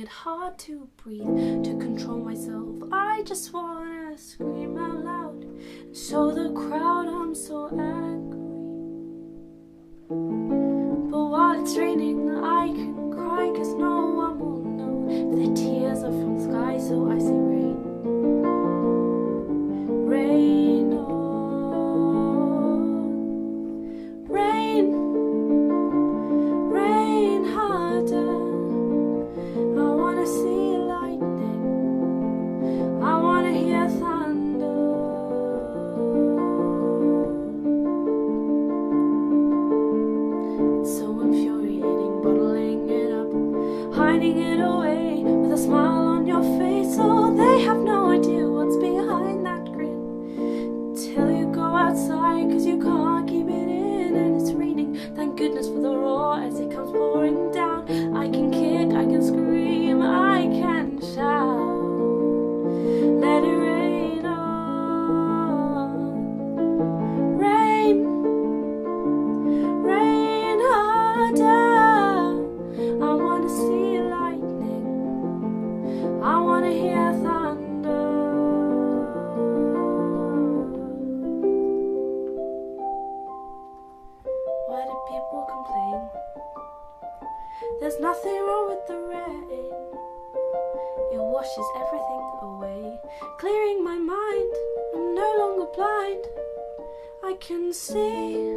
it hard to breathe, to control myself. I just wanna scream out loud and show the crowd I'm so angry. But while it's raining, I can cry, 'cause no one will know the tears are from the sky. So I say rain, rain on, rain, rain harder. I wanna see lightning, I wanna hear thunder. It's so infuriating, bottling it up, hiding it away with a smile on your face. Oh, they have no idea what's behind that grin, till you go outside, 'cause you can't keep it in. And it's raining, thank goodness for the roar as it comes pouring down. I can kick, I can scream, I can shout. Let it rain on, rain, rain harder. I wanna see lightning, I wanna hear thunder. Why do people complain? There's nothing wrong with the rain. It washes everything away, clearing my mind. I'm no longer blind, I can see.